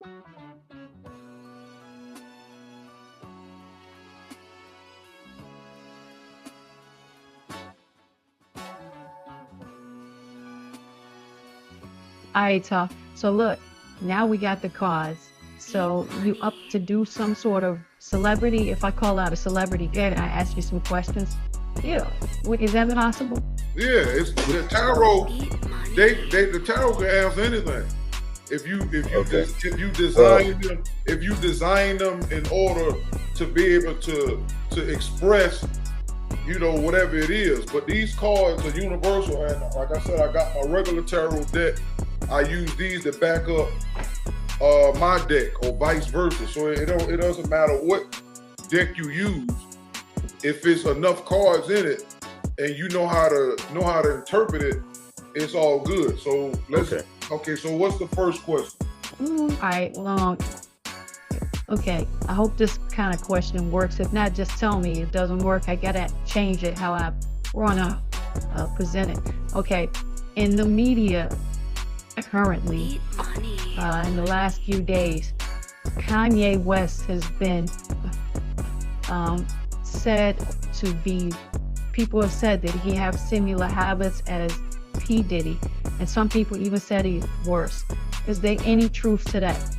All right, Tough. So look, now we got the cars. So you up to do some sort of celebrity? If I call out a celebrity, can I ask you some questions? Yeah. Is that possible? Yeah, it's the tarot. The tarot can answer anything. If you design them in order to be able to express, you know, whatever it is. But these cards are universal, and like I said, I got my regular tarot deck. I use these to back up my deck, or vice versa. So it doesn't matter what deck you use. If it's enough cards in it, and you know how to interpret it, it's all good. So let's. Okay. So what's the first question? All right. Well, okay. I hope this kind of question works. If not, just tell me it doesn't work. I gotta change it how I wanna present it. Okay. In the media currently, in the last few days, Kanye West has been said to be. People have said that he has similar habits as P. Diddy, and some people even said he's worse. Is there any truth to that?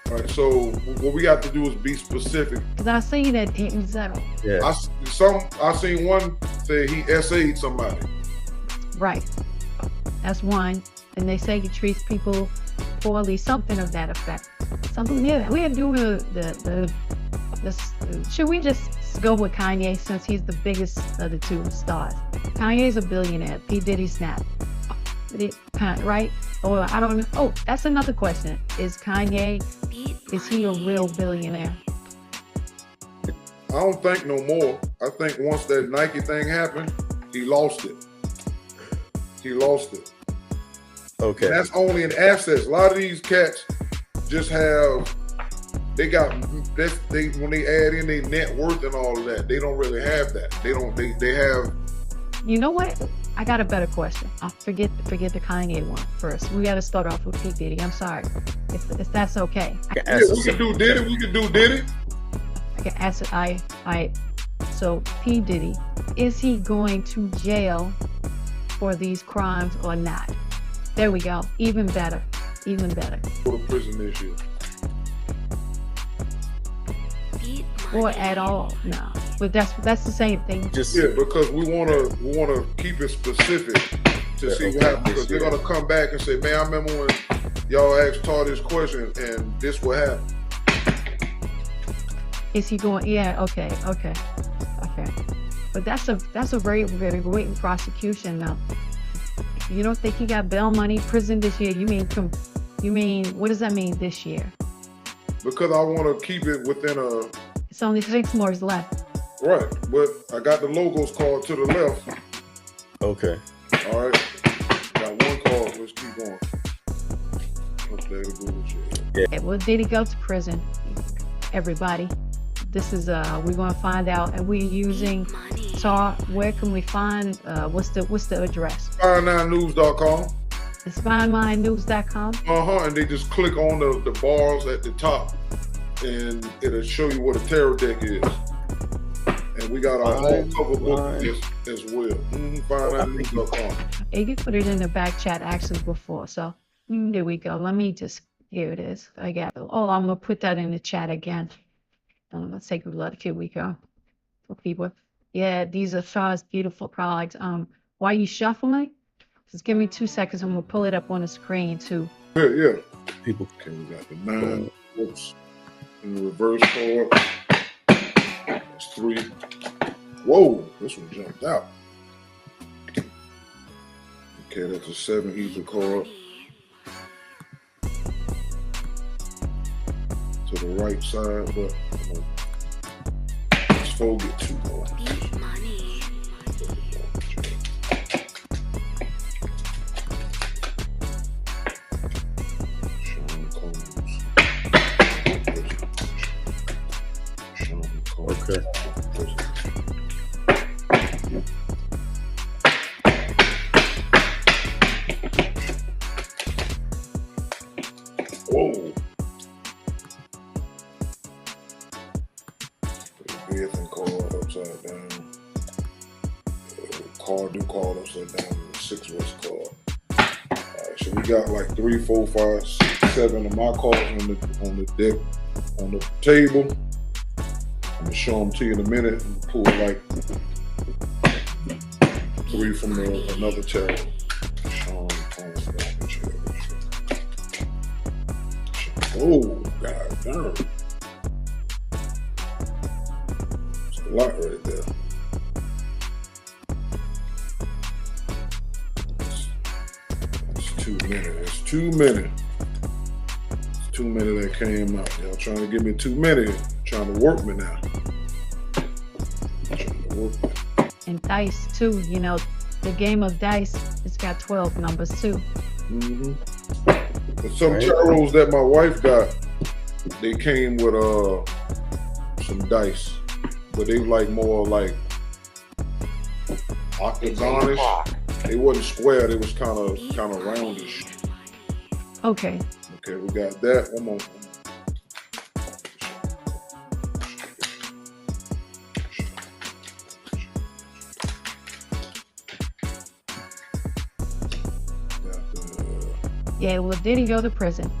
All right, so what we have to do is be specific. Because I seen that he's yeah. I seen one say he SA'd somebody. Right, that's one, and they say he treats people poorly, something of that effect. Something. Yeah, we are doing should we just go with Kanye since he's the biggest of the two stars? Kanye's a billionaire. P. Diddy's not. Right? Or I don't know. Oh, that's another question. Is he a real billionaire? I don't think no more. I think once that Nike thing happened, he lost it. Okay. And that's only in assets. A lot of these cats just have. When they add in their net worth and all of that, they don't really have that. They have. You know what? I got a better question. I'll forget the Kanye one first. We got to start off with P. Diddy. I'm sorry, if that's okay. Yeah, we can do Diddy. I can ask it. I. So P. Diddy, is he going to jail for these crimes or not? There we go. Even better. Go to prison this year. Or at all, no. But that's the same thing. Because we wanna keep it specific to see what happens. Because they're gonna come back and say, "Man, I remember when y'all asked Tar this question, and this what happened." Is he going? Yeah. Okay. But that's a very, very blatant prosecution now. You don't think he got bail money, prison this year? You mean what does that mean this year? Because I want to keep it within a. It's only 6 more left. Right, but I got the logos card to the left. Okay. All right. Got one card. Let's keep going. Yeah. Well, did he go to prison? Everybody. This is we're gonna find out. And we're using Tar. Where can we find? What's the address? Fine9news.com. It's fine9news.com. And they just click on the bars at the top, and it'll show you what a tarot deck is. And we got our own cover book as well. Fine9news.com. You put it in the back chat actually before, so there we go. Let me just, here it is. I got it. Oh, I'm gonna put that in the chat again. Let's take a look. Here we go. For people. Yeah, these are Shaw's beautiful products. Why are you shuffling? Just give me 2 seconds. I'm gonna pull it up on the screen too. Yeah. People. Okay, we got the 9. Whoops. In the reverse card. That's 3. Whoa, this one jumped out. Okay, that's a 7 ether card. To the right side, but let's forget 2 more. Okay. Whoa. upside down. Card do card upside down with a 6 verse card. Alright, so we got like 3, 4, 5, 6, 7 of my cards on the deck, on the table. I'm gonna show them to you in a minute and pull like 3 from another tarot. Oh, god damn. It's a lot right there. It's too many. It's too many. It's too many that came out. Y'all trying to give me too many. Trying to work me now. Trying to work me. And dice too, you know, the game of dice, it's got 12 numbers too. Mm-hmm. But some tarots that my wife got, they came with some dice, but they like more like octagonish. They wasn't square. They was kind of roundish. Okay. Okay, we got that. One more. Yeah, well, did he go to prison?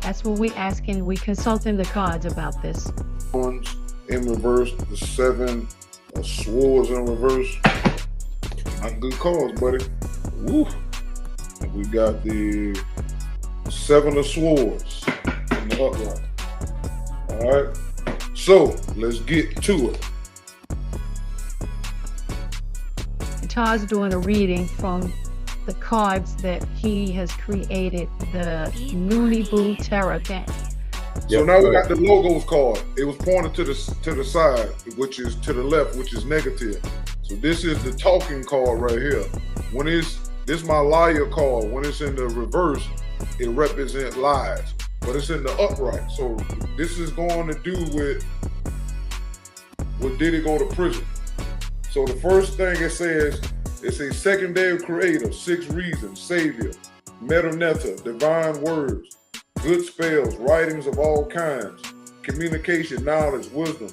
That's what we asking. We consulting the cards about this. Ones in reverse, the 7 of swords in reverse. Not good cards, buddy. Woo. And we got the 7 of swords in the upright. All right. So let's get to it. Todd's doing a reading from the cards that he has created, the NOONEBU Tarot deck. So now we got the logos card. It was pointed to the side, which is to the left, which is negative. So this is the talking card right here. When this my liar card. When it's in the reverse, it represents lies, but it's in the upright. So this is going to do with Diddy go to prison. So the first thing it says, it's a secondary creator, 6 reasons, savior, metaneta, divine words, good spells, writings of all kinds, communication, knowledge, wisdom,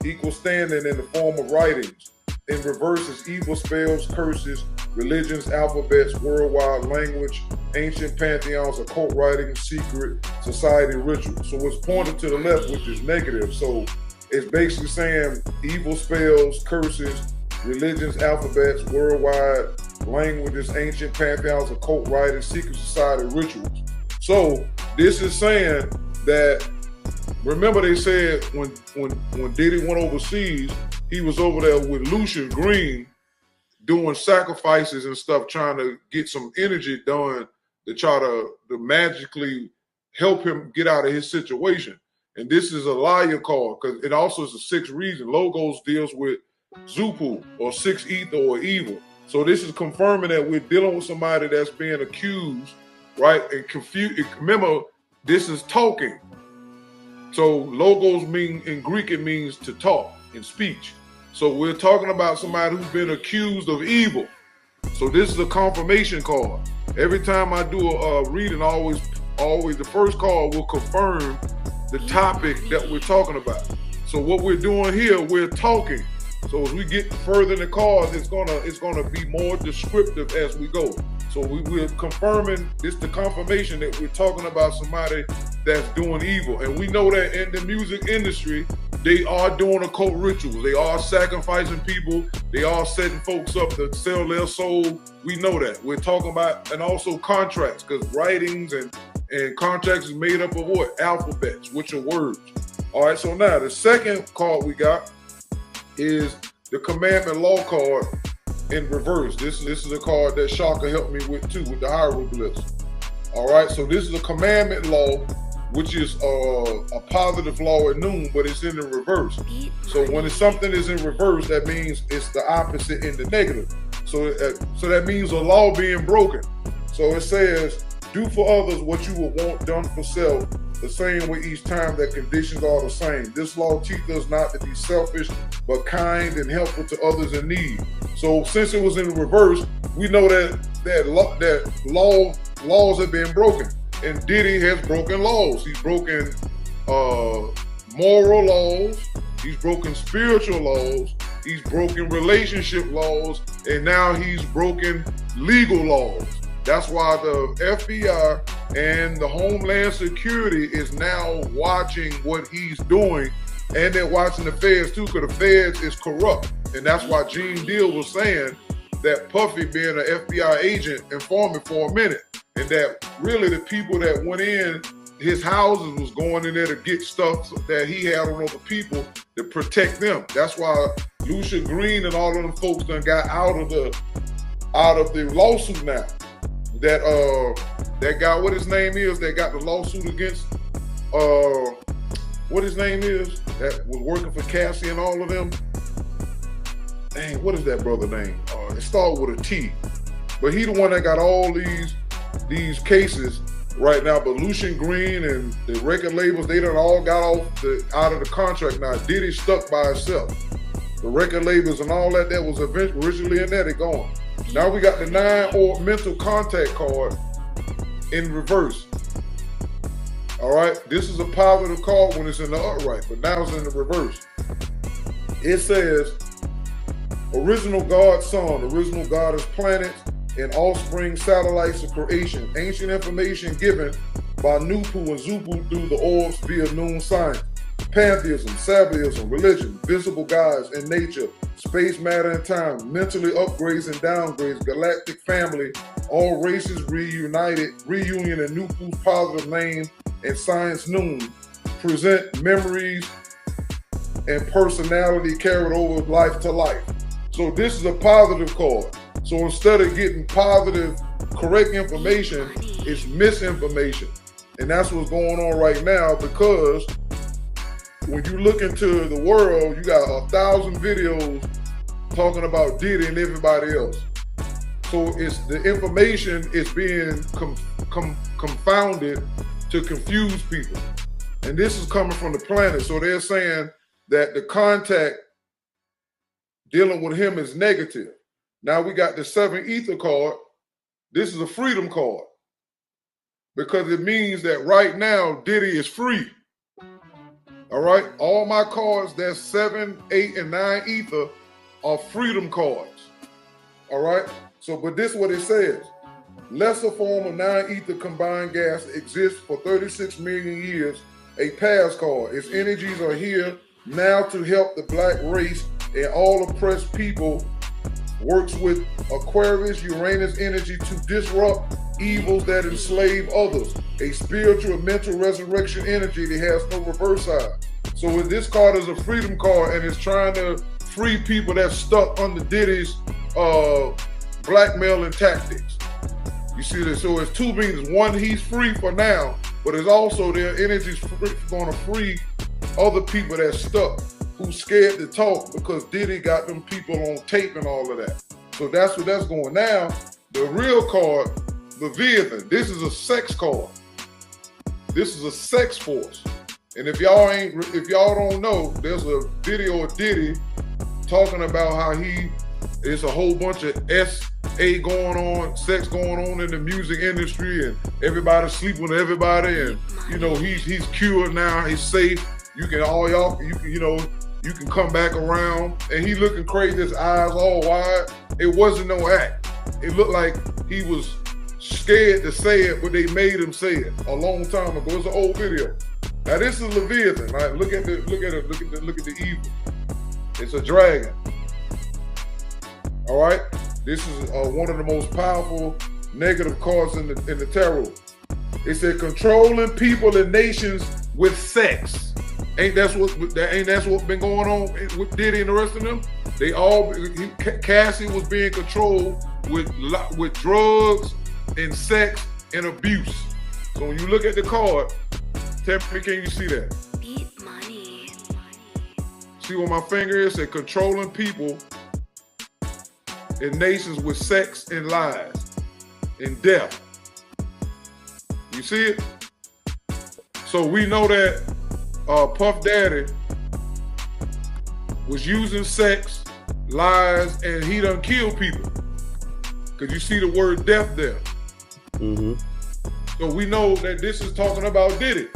equal standing in the form of writings. In reverse is evil spells, curses, religions, alphabets, worldwide language, ancient pantheons, occult writings, secret society rituals. So it's pointed to the left, which is negative. So it's basically saying evil spells, curses, religions, alphabets, worldwide languages, ancient pantheons, occult writings, secret society rituals. So this is saying that, remember they said when Diddy went overseas, he was over there with Lucian Green doing sacrifices and stuff, trying to get some energy done to try to magically help him get out of his situation. And this is a liar card because it also is a 6 reason. Logos deals with Zupu or 6 ether or evil. So this is confirming that we're dealing with somebody that's being accused, right? And confused. Remember, this is talking. So logos mean, in Greek, it means to talk in speech. So we're talking about somebody who's been accused of evil. So this is a confirmation card. Every time I do a reading, always the first card will confirm the topic that we're talking about. So what we're doing here, we're talking. So as we get further in the cards, it's gonna be more descriptive as we go. So we're confirming this, the confirmation that we're talking about somebody that's doing evil. And we know that in the music industry, they are doing occult rituals. They are sacrificing people. They are setting folks up to sell their soul. We know that. We're talking about, and also contracts, because writings and contracts is made up of what? Alphabets, which are words. All right, so now the second card we got is the commandment law card in reverse. This is a card that Shaka helped me with too, with the hieroglyphs. All right, so this is a commandment law, which is a positive law at noon, but it's in the reverse. So when something is in reverse, that means it's the opposite in the negative. So that means a law being broken. So it says, do for others what you would want done for self, the same way each time that conditions are the same. This law teaches us not to be selfish, but kind and helpful to others in need. So since it was in reverse, we know that laws have been broken. And Diddy has broken laws. He's broken moral laws. He's broken spiritual laws. he's broken relationship laws, and now he's broken legal laws. That's why the FBI and the Homeland Security is now watching what he's doing, and they're watching the feds too, because the feds is corrupt. And that's why Gene Deal was saying that Puffy being an FBI agent informant for a minute, and that really the people that went in his houses was going in there to get stuff that he had on other people to protect them. That's why Lucia Green and all of them folks done got out of the lawsuit now. That guy, what his name is, that got the lawsuit against what his name is, that was working for Cassie and all of them. Dang, what is that brother name? It started with a T, but he the one that got all these cases right now. But Lucian Green and the record labels, they done all got out of the contract now. Diddy stuck by himself. The record labels and all that was originally in there, they gone. Now we got the 9 mental contact card in reverse. All right, this is a positive card when it's in the upright, but now it's in the reverse. It says, original God Son, original God is planets and offspring satellites of creation. Ancient information given by NOONEBU and ZUPU through the orbs via noon science. Pantheism, Sabbatism, religion, visible gods in nature, space, matter, and time, mentally upgrades and downgrades, galactic family, all races reunited, reunion in NOONEBU's positive name, and science noon, present memories and personality carried over life to life. So this is a positive card. So instead of getting positive, correct information, it's misinformation. And that's what's going on right now, because when you look into the world, you got 1,000 videos talking about Diddy and everybody else. So it's the information is being confounded to confuse people. And this is coming from the planet. So they're saying that the contact dealing with him is negative. Now we got the 7 ether card. This is a freedom card, because it means that right now Diddy is free. All right, all my cards that's 7, 8, and 9 ether are freedom cards. All right, so but this is what it says. Lesser form of 9 ether combined gas exists for 36 million years. A past card. Its energies are here now to help the black race and all oppressed people. Works with Aquarius, Uranus energy to disrupt evils that enslave others. A spiritual and mental resurrection energy that has no reverse side. So this card is a freedom card, and it's trying to free people that's stuck under Diddy's blackmailing tactics. You see this? So it's 2 meanings. One, he's free for now, but it's also their energy's going to free other people that's stuck, who's scared to talk because Diddy got them people on tape and all of that. So that's what that's going. Now, the real card, Leviathan, this is a sex card. This is a sex force. And if y'all don't know, there's a video of Diddy talking about how it's a whole bunch of SA going on, sex going on in the music industry, and everybody's sleeping with everybody, and you know he's cured now, he's safe. You can come back around, and he looking crazy, his eyes all wide. It wasn't no act. It looked like he was scared to say it, but they made him say it a long time ago. It's an old video. Now this is Leviathan. Right? Look at the evil. It's a dragon. All right. This is one of the most powerful negative cards in the tarot. It said controlling people and nations with sex. Ain't that's what been going on with Diddy and the rest of them? Cassie was being controlled with drugs and sex and abuse. So when you look at the card, tell me, can you see that? Money. See what my finger is? It said controlling people and nations with sex and lies and death. You see it? So we know that Puff Daddy was using sex, lies, and he done killed people. Because you see the word death there. Mm-hmm. So we know that this is talking about Diddy.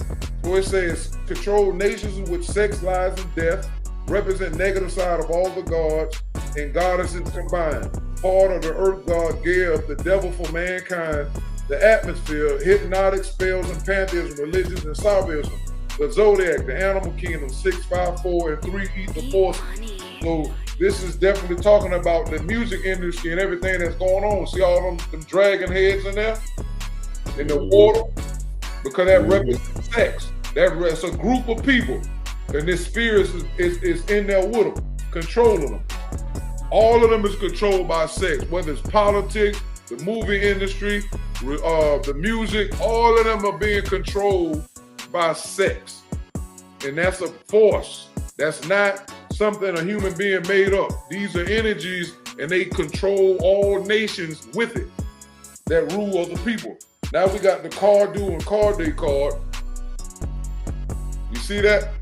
So it says control nations with sex, lies, and death. represent negative side of all the gods and goddesses combined. Part of the earth god gave the devil for mankind, the atmosphere, hypnotic spells and pantheism, religions and Salvism, the zodiac, the animal kingdom, 6, 5, 4, and 3 eat the force. So this is definitely talking about the music industry and everything that's going on. See all them dragon heads in there? In the water? Because that represents sex. That's a group of people. And this spirit is in there with them, controlling them. All of them is controlled by sex, whether it's politics, the movie industry, the music, all of them are being controlled by sex. And that's a force. That's not something a human being made up. These are energies and they control all nations with it that rule other people. Now we got the card do and card day card. You see that?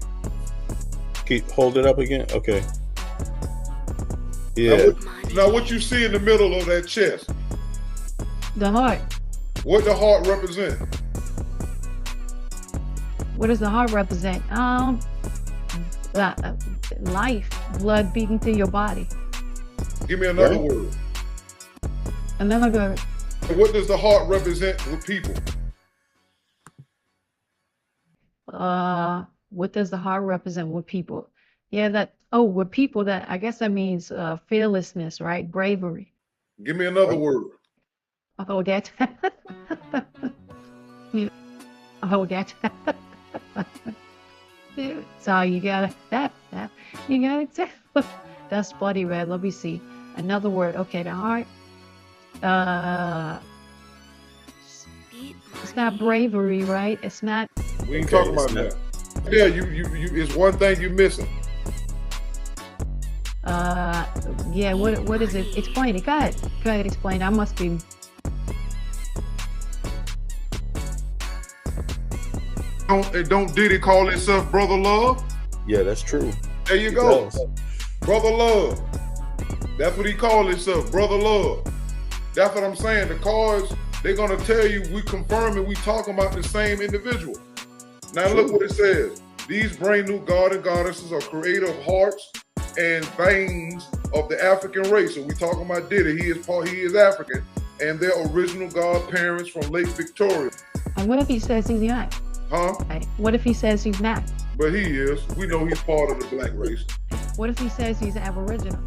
Hold it up again. Okay. Yeah. Now what you see in the middle of that chest? The heart. What the heart represent? What does the heart represent? Life, blood beating through your body. Give me another word. Another word. What does the heart represent with people? What does the heart represent with people? Yeah, with people, that I guess that means fearlessness, right? Bravery. Give me another word. Oh, that. Oh, that. So you got that. You got it. That's bloody red. Let me see. Another word. Okay, the heart. It's not bravery, right? It's not. We ain't talking about that. Yeah, you. It's one thing you're missing. Yeah. What is it? Explain it. Go ahead. Explain. I must be. Don't Diddy call himself Brother Love? Yeah, that's true. There you go. Brother Love. That's what he called himself, Brother Love. That's what I'm saying. The cards, they're going to tell you, we confirming we talking about the same individual. Now look what it says. These brand new god and goddesses are creative hearts and veins of the African race. So we talking about Diddy. He is African. And their original godparents from Lake Victoria. And what if he says he's not? Huh? What if he says he's not? But he is. We know he's part of the black race. What if he says he's Aboriginal?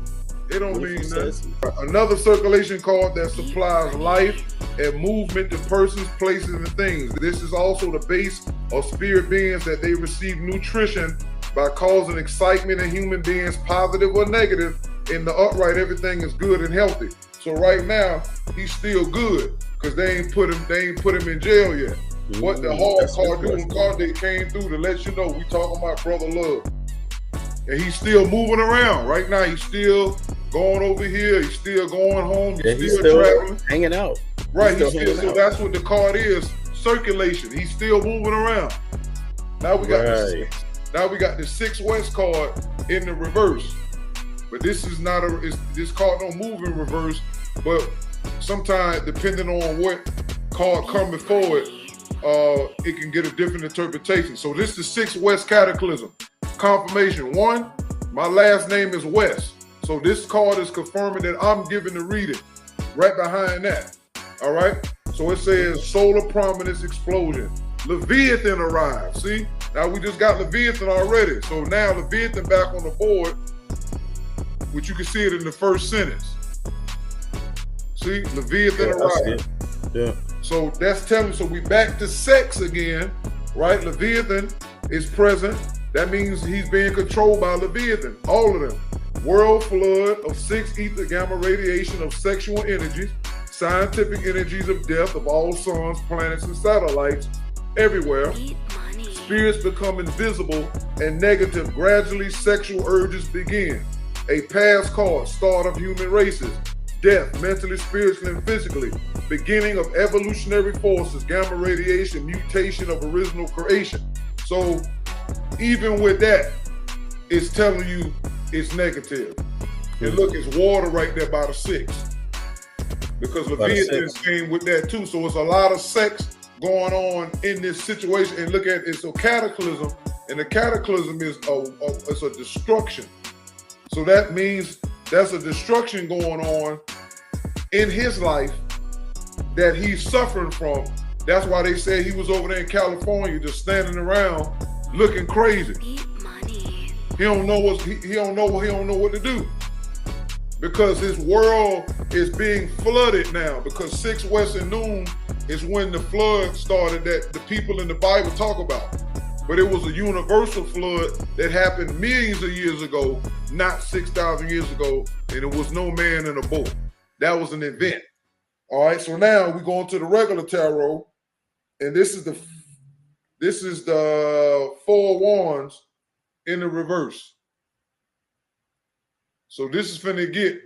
It don't mean nothing. Another circulation card that supplies life and movement to persons, places, and things. This is also the base of spirit beings that they receive nutrition by causing excitement in human beings, positive or negative. In the upright, everything is good and healthy. So right now, he's still good because they ain't put him in jail yet. What the hard card doing card they came through to let you know we talking about Brother Love. And he's still moving around. Right now, he's still going over here. He's still going home. He's still traveling. Hanging out. Right, he's still so that's what the card is, circulation. He's still moving around. Now we got the 6 West card in the reverse. But this is not this card don't move in reverse, but sometimes depending on what card come before it, it can get a different interpretation. So this is the 6 West Cataclysm. Confirmation 1, my last name is West. So this card is confirming that I'm giving the reading right behind that. All right. So it says solar prominence explosion. Leviathan arrives. See, now we just got Leviathan already. So now Leviathan back on the board, which you can see it in the first sentence. See, Leviathan arrived. Yeah. So that's telling, so we back to sex again, right? Leviathan is present. That means he's being controlled by Leviathan, all of them. World flood of 6 ether gamma radiation of sexual energies, scientific energies of death of all suns, planets, and satellites everywhere. Spirits become invisible and negative. Gradually, sexual urges begin. A past card, start of human races. Death, mentally, spiritually, and physically. Beginning of evolutionary forces, gamma radiation, mutation of original creation. So even with that, it's telling you it's negative. And look, it's water right there by the 6. Because Leviathan came with that too. So it's a lot of sex going on in this situation. And look at it's a cataclysm. and the cataclysm is it's a destruction. So that means there's a destruction going on in his life that he's suffering from. That's why they say he was over there in California just standing around looking crazy. He don't know what to do, because his world is being flooded now, because 6 West and Noon is when the flood started that the people in the Bible talk about. But it was a universal flood that happened millions of years ago, not 6,000 years ago, and it was no man in a boat. That was an event. All right, so now we go into the regular tarot, and this is the 4 Wands in the reverse. So this is finna get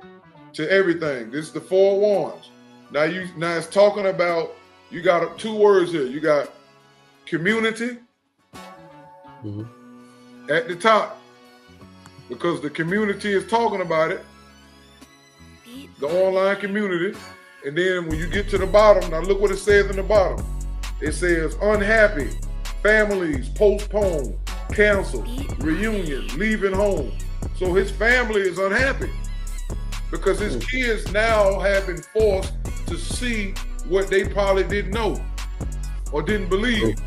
to everything. This is the 4 Wands. Now it's talking about, you got 2 words here. You got community at the top, because the community is talking about it, the online community. And then when you get to the bottom, now look what it says in the bottom. It says unhappy, families postponed, canceled, reunion, leaving home. So his family is unhappy because his kids now have been forced to see what they probably didn't know or didn't believe.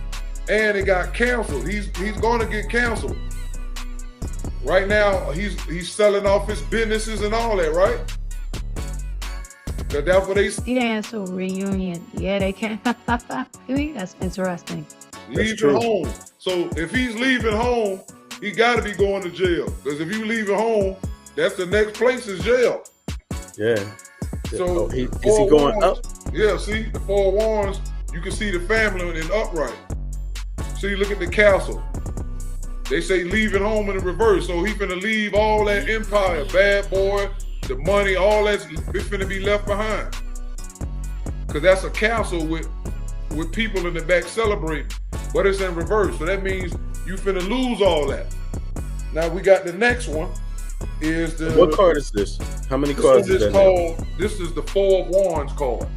And it got canceled. He's going to get canceled. Right now, he's selling off his businesses and all that, right? That's what they say. Yeah, so reunion. Yeah, they can't. That's interesting. Leaving home. So if he's leaving home, he got to be going to jail. Because if you leaving home, that's the next place is jail. Yeah. So is he going up? Yeah, see, the 4 Wands, you can see the family in upright. See, look at the castle. They say leaving home in the reverse. So he's finna leave all that empire, bad boy, the money, all that's finna be left behind. Because that's a castle with people in the back celebrating, but it's in reverse. So that means you finna lose all that. Now we got the next one. Is the what card is this? How many cards is that? This is the 4 of Wands card.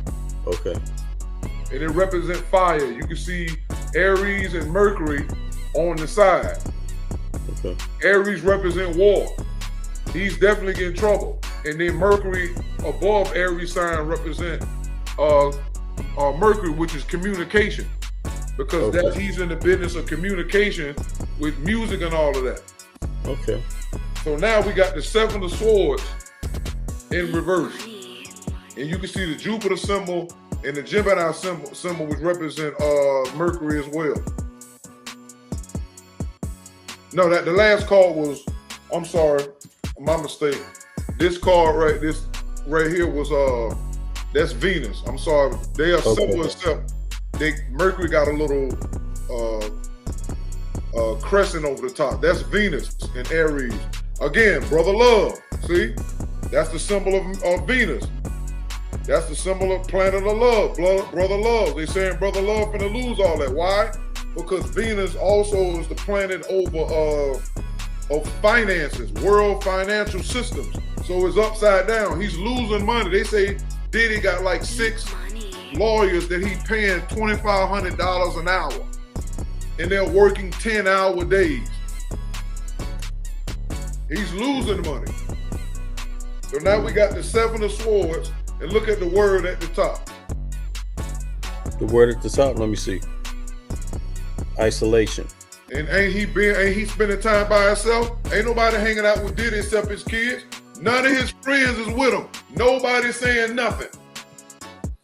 Okay. And it represents fire. You can see Aries and Mercury on the side. Okay. Aries represent war. He's definitely getting trouble. And then Mercury above Aries sign represent Mercury, which is communication. Because he's in the business of communication with music and all of that. Okay. So now we got the 7 of Swords in reverse. And you can see the Jupiter symbol and the Gemini symbol which represent Mercury as well. No, the last card was, I'm sorry, my mistake. This card right here was that's Venus. I'm sorry. They are similar except Mercury got a little crescent over the top. That's Venus in Aries. Again, brother love. See? That's the symbol of Venus. That's the symbol of planet of love, brother love. They saying brother love finna lose all that. Why? Because Venus also is the planet of finances, world financial systems. So it's upside down. He's losing money. They say Diddy got like 6 lawyers that he's paying $2,500 an hour. And they're working 10-hour days. He's losing money. So now we got the 7 of Swords, and look at the word at the top. The word at the top, let me see. Isolation. And ain't he spending time by himself? Ain't nobody hanging out with Diddy except his kids. None of his friends is with him. Nobody saying nothing.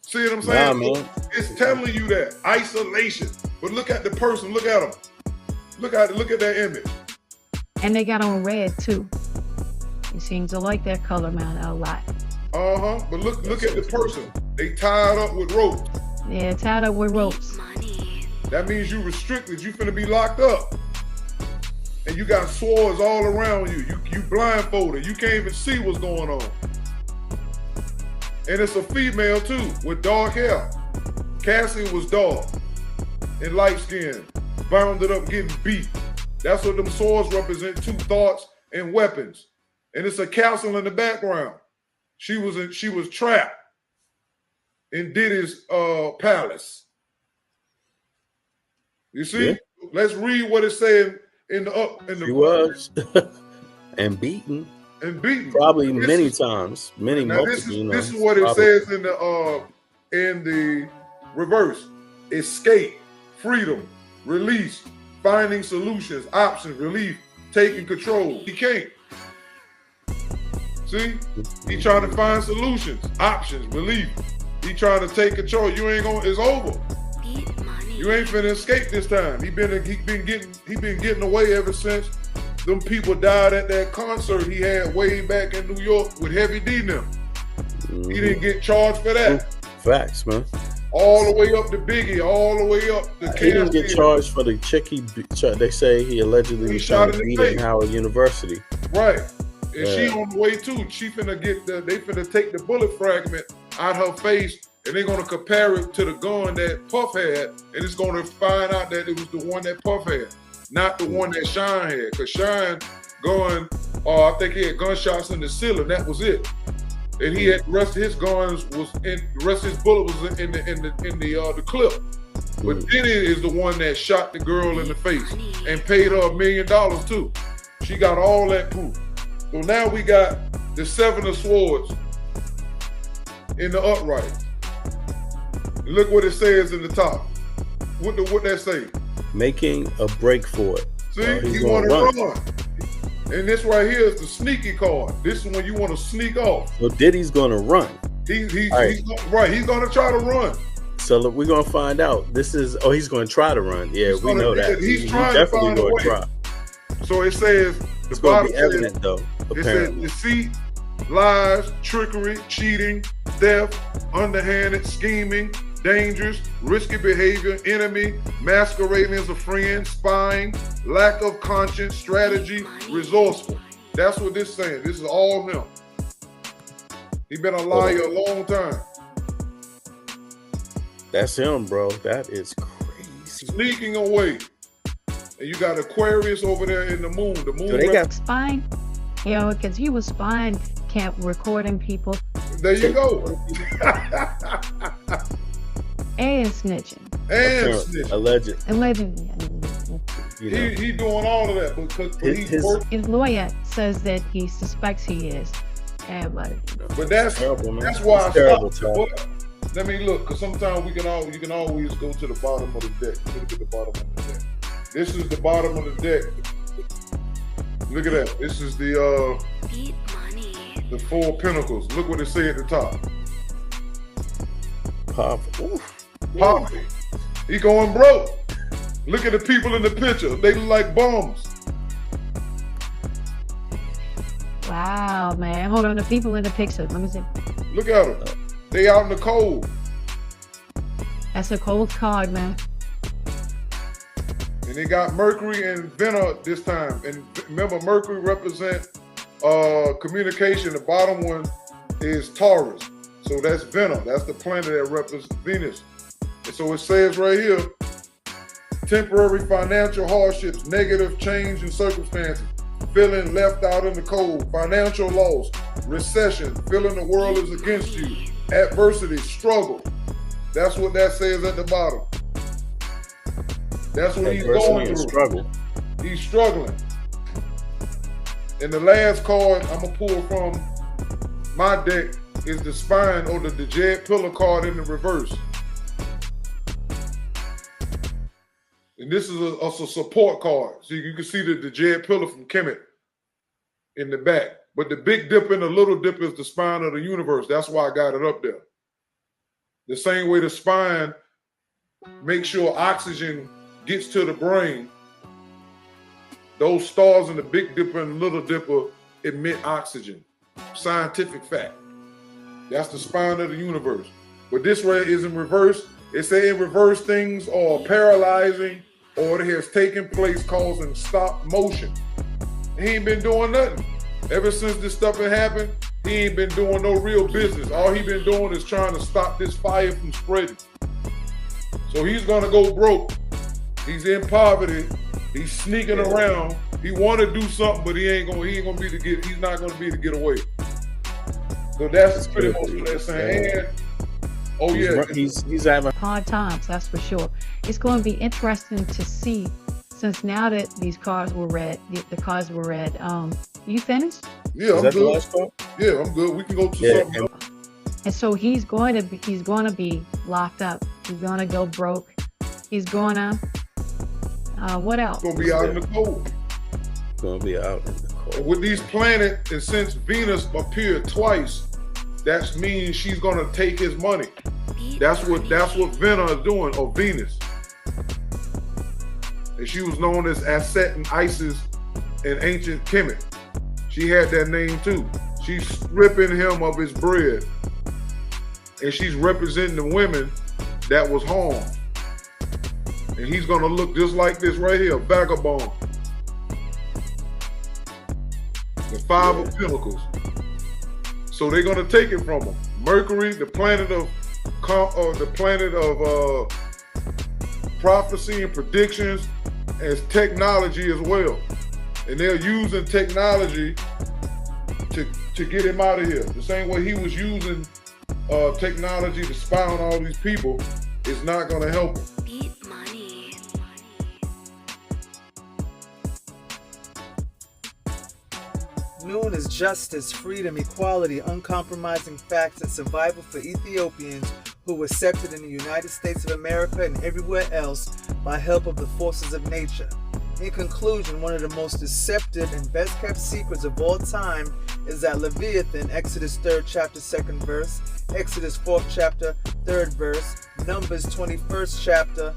See what I'm saying? Nah, man. It's telling you that. Isolation. But look at the person, look at him. Look at that image. And they got on red too. He seems to like that color, man, a lot. But look at the person. They tied up with ropes. Yeah, tied up with ropes. That means you restricted. You finna be locked up. And you got swords all around you. You blindfolded. You can't even see what's going on. And it's a female too, with dark hair. Cassie was dark and light skinned, bounded up, getting beat. That's what them swords represent, 2 thoughts and weapons. And it's a castle in the background. She was trapped in Diddy's palace. You see? Yeah. Let's read what it's saying in the He was. And beaten. and beaten. Probably many times. Many Now multiple, this is what it says in the reverse. Escape, freedom, release, finding solutions, options, relief, taking control. He can't. See? He trying to find solutions, options, relief. He trying to take control. You ain't gonna, it's over. You ain't finna escape this time. He been getting away ever since them people died at that concert he had way back in New York with Heavy D now. He didn't get charged for that. Facts, man. All the way up to Biggie, all the way up to He didn't get charged for the chick they say he allegedly was trying to beat at Howard University. Right. And she on the way too. She finna they finna take the bullet fragment out her face and they're gonna compare it to the gun that Puff had, and it's gonna find out that it was the one that Puff had, not the one that Shine had. Cause Shine gun, I think he had gunshots in the ceiling. That was it. And he had the rest of his guns was in the rest of his bullet was in the clip. But Diddy is the one that shot the girl in the face and paid her $1 million too. She got all that proof. So now we got the 7 of Swords in the upright. Look what it says in the top. What that say? Making a break for it. See, he want to run. And this right here is the sneaky card. This is when you want to sneak off. So Diddy's gonna run. He's gonna try to run. So look, we're gonna find out. This is he's gonna try to run. Yeah, we know that. He's trying definitely to find a way. Try. So it says it's gonna be evident though. Apparently, it says deceit, lies, trickery, cheating, theft, underhanded, scheming, dangerous, risky behavior, enemy, masquerading as a friend, spying, lack of conscience, strategy, resourceful. That's what this is saying. This is all him. He been a liar a long time. That's him, bro. That is crazy. Sneaking away. And you got Aquarius over there in the moon. The moon. So they got spying. You know, because he was spying, recording people. There you go. And snitching. And snitching. Allegedly. You know. He doing all of that because his lawyer says that he suspects he is. But that's terrible, man. That's why I stopped. Let me look, because sometimes you can always go to the bottom of the deck. Look at the bottom of the deck. This is the bottom of the deck. Look at that. This is the 4 of Pentacles. Look what it say at the top. Poverty. He going broke. Look at the people in the picture. They look like bums. Wow, man. Hold on, the people in the picture. Let me see. Look at them. They out in the cold. That's a cold card, man. And they got Mercury and Venus this time. And remember, Mercury represents communication. The bottom one is Taurus. So that's Venus. That's the planet that represents Venus. And so it says right here, temporary financial hardships, negative change in circumstances, feeling left out in the cold, financial loss, recession, feeling the world is against you, adversity, struggle. That's what that says at the bottom. That's what he's going through. Struggle. He's struggling. And the last card I'm going to pull from my deck is the spine or the Jet Pillar card in the reverse. And this is a support card. So you can see the Jet Pillar from Kemet in the back. But the Big Dip and the Little Dip is the spine of the universe. That's why I got it up there. The same way the spine makes sure oxygen gets to the brain. Those stars in the Big Dipper and the Little Dipper emit oxygen. Scientific fact. That's the spine of the universe. But this way is in reverse. It say in reverse things are paralyzing or it has taken place causing stop motion. He ain't been doing nothing. Ever since this stuff had happened, he ain't been doing no real business. All he been doing is trying to stop this fire from spreading. So he's gonna go broke. He's in poverty. He's sneaking around. He want to do something, but he's not gonna be to get away. So that's pretty much what they're saying. And he's having hard times, that's for sure. It's going to be interesting to see since now that these cards were read, the cards were read, you finished? Yeah, Is I'm that the good. last card? Yeah, I'm good. We can go to Yeah, something else. And so he's going to be locked up. He's going to go broke. He's going to, what else? He's gonna be out in the cold. Gonna be out in the cold. And with these planets, and since Venus appeared twice, that means she's gonna take his money. That's what Vena is doing, or Venus. And she was known as Aset and Isis in ancient Kemet. She had that name too. She's stripping him of his bread. And she's representing the women that was harmed. And he's gonna look just like this right here, vagabond. The Five of Pentacles. So they're gonna take it from him. Mercury, the planet of prophecy and predictions, as technology as well. And they're using technology to get him out of here. The same way he was using technology to spy on all these people is not gonna help him. Noon is justice, freedom, equality, uncompromising facts, and survival for Ethiopians who were accepted in the United States of America and everywhere else by help of the forces of nature. In conclusion, one of the most deceptive and best kept secrets of all time is that Leviathan, Exodus 3rd chapter 2nd verse, Exodus 4th chapter 3rd verse, Numbers 21st chapter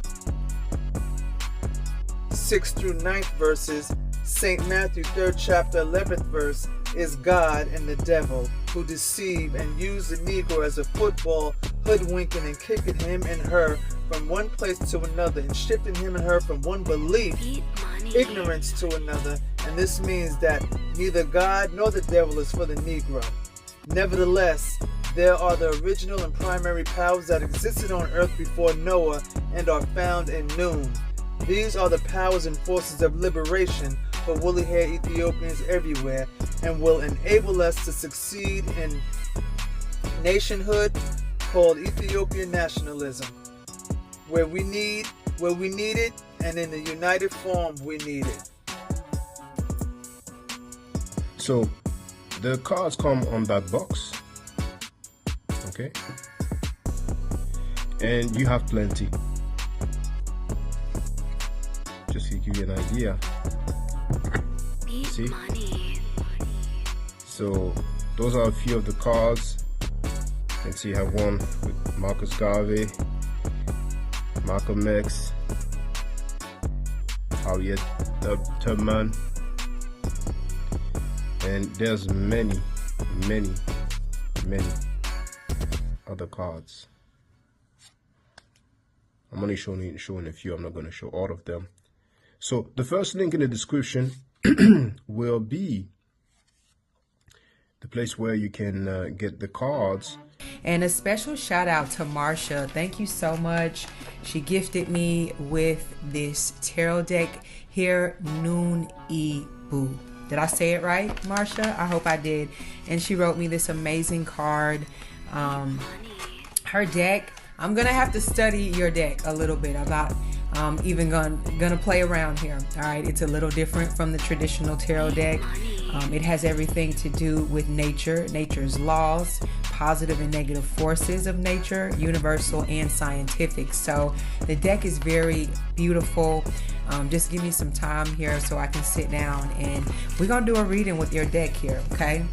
6th through 9th verses, St. Matthew 3rd chapter 11th verse, is God and the devil, who deceive and use the Negro as a football, hoodwinking and kicking him and her from one place to another and shifting him and her from one belief, ignorance to another, and this means that neither God nor the devil is for the Negro. Nevertheless, there are the original and primary powers that existed on earth before Noah and are found in Noon. These are the powers and forces of liberation for woolly-haired Ethiopians everywhere, and will enable us to succeed in nationhood called Ethiopian nationalism, where we need it, and in the united form we need it. So the cards come on that box, okay, and you have plenty. Just to give you an idea. See? So those are a few of the cards. You can see you have one with Marcus Garvey, Malcolm X, Harriet Tubman, and there's many other cards. I'm only showing a few. I'm not going to show all of them. So the first link in the description will be the place where you can get the cards. And a special shout out to Marsha. Thank you so much. She gifted me with this tarot deck here, NOONEBU. Did I say it right, Marsha? I hope I did. And she wrote me this amazing card. Her deck, I'm gonna have to study your deck a little bit about even gonna play around here. All right, it's a little different from the traditional tarot deck. It has everything to do with nature, nature's laws, positive and negative forces of nature, universal and scientific. So the deck is very beautiful. Just give me some time here so I can sit down and we're gonna do a reading with your deck here, okay?